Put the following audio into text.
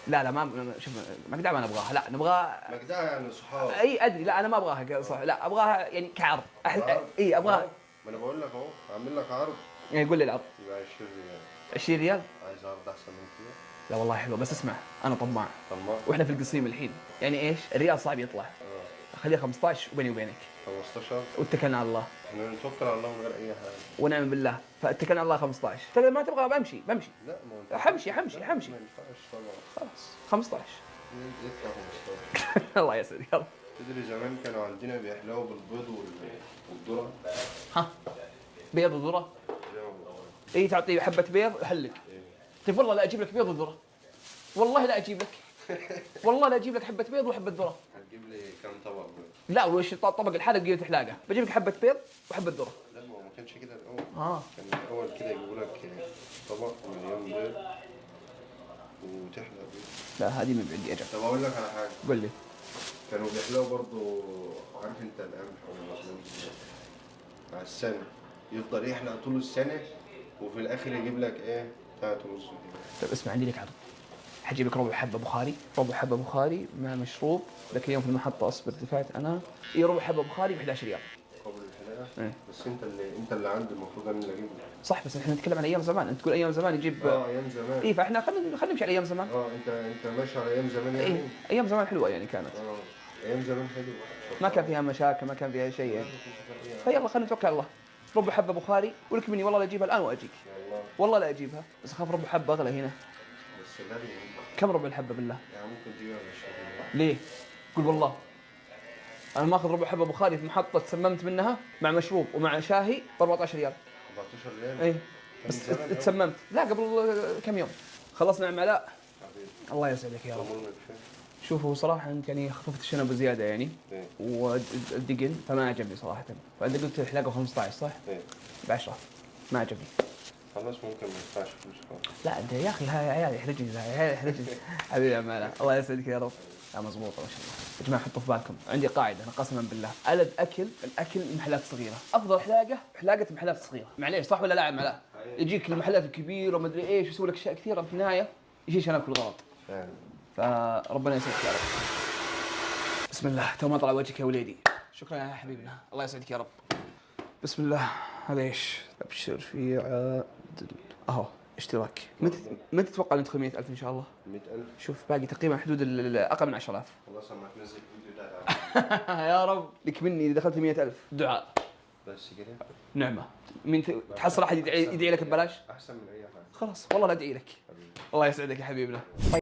لا ما شوف، مقدعه ما نبغاها، لا نبغى مقدار يعني صحاب. اي ادري، لا انا ما ابغاها صح، لا ابغاها يعني كعرض عرض. اي ابغاها. أهو. ما انا بقول لك اهو اعمل لك عرض. يعني قول لي العرض. يبقى 20 ريال. 20 ريال؟ عايز عرض احسن من كده؟ لا والله حلوه، بس اسمع انا طماع، طماع. واحنا في القصيم الحين، يعني ايش الريال صعب يطلع، اه. خليها 15 وبيني وبينك، 15. واتكلنا على الله احنا نتوكل على الله من غير اي حاجه. ونعم بالله، فاتكلنا على الله 15. ترى ما تبغى بمشي لا ما انت حمشي لا، حمشي ما حمشي ينفعش طبعا. خلاص 15. يطلع 15. الله يسعدك يلا. تدري زمان كانوا عندنا بيحلوا بالبيض والذره. ها بيض وذره؟ اي تعطيه حبه بيض يحلك. إيه. طيب والله لا اجيب لك بيض وذره، والله لا اجيب لك، والله لا اجيب لك حبه بيض وحبه ذره. هتجيب لي كم طبق بيض؟ لا وش طبق الحلق جبت حلاقه، بجيب لك حبه بيض وحبه ذره. لا ما كانش كده الاول. كان الاول كده يجيبوا لك طبق مليون بيض وتحلى بيض. لا هذه من عندي اجل. طب اقول لك على حاجه. قول لي. كانوا بيحلوا برضو. عارف انت القمح والمخلوط مع السنه يفضل يحلق طول السنه وفي الاخر يجيب لك ايه 3.5 كيلو. طيب اسمع عندي لك عرض، حجيب لك ربع حبه بخاري، ربع حبه بخاري مع مشروب، ذاك اليوم في المحطه اصبر دفعت انا اي ربع حبه بخاري ب 11 ريال. قبل الحلاقه. إيه. بس انت اللي عندي المفروض انا اللي اجيب لك. صح بس احنا نتكلم عن ايام زمان، انت تقول ايام زمان يجيب. ايام زمان. اي فاحنا خلينا نمشي على ايام زمان. انت ماشي على ايام زمان يعني. اي ايام زمان حلوه يعني كانت. ايام زمان حلو. ما كان فيها مشاكل، ما كان فيها شيء يعني. فيلا خلينا نتوكل على الله. ربع حبه بخاري ولك مني والله لا اجيبها الان واجيك. والله لا اجيبها، بس اخاف ربع حبه اغلى هنا. بس غالي. كم ربع الحبه بالله؟ يعني ممكن تجيبها ب 20 ريال. ليه؟ قول والله انا ماخذ ربع حبه بخاري في محطه تسممت منها مع مشروب ومع شاهي ب 14 ريال. 14 ريال. اي بس تسممت، لا قبل كم يوم خلصنا مع علاء. الله يسعدك يا رب. شوفوا صراحه انت يعني خففت الشنب بزياده يعني. إيه. والدقن فما عجبني صراحه، فانت قلت الحلاقه 15 صح؟ ايه. ب 10 ما عجبني. خلاص ممكن ما يدفعش فلوس خالص. لا انت يا اخي هاي عيال يحرجني، عيال يحرجني. حبيبي يا عماله الله يسعدك يا رب. لا مضبوطه ما شاء الله يا جماعه، حطوا في بالكم عندي قاعده انا قسما بالله، ألذ الاكل محلات صغيره، افضل حلاقه محلات صغيره، معليش صح ولا لا يا عماله؟ يجيك المحلات الكبيره وما ادري ايش يسوي لك اشياء كثيره في النهايه يجيش انا اكل غلط. فعلا. فربنا يسعدك يا رب. بسم الله تو ما طلع وجهك يا وليدي. شكرا يا حبيبنا الله يسعدك يا رب. بسم الله. هذا ايش؟ ابشر في عادل اهو اشتراك. متى تتوقع ندخل 100,000 ان شاء الله؟ 100,000. شوف باقي تقريبا حدود اقل من 10,000. خلاص اما تنزل فيديو ده. يا رب لك مني اذا دخلت 100,000 دعاء. بس كده. نعمه. من تحصل احد يدعي لك ببلاش؟ احسن من اي حاجه. خلاص والله لا ادعي لك. الله يسعدك يا حبيبنا.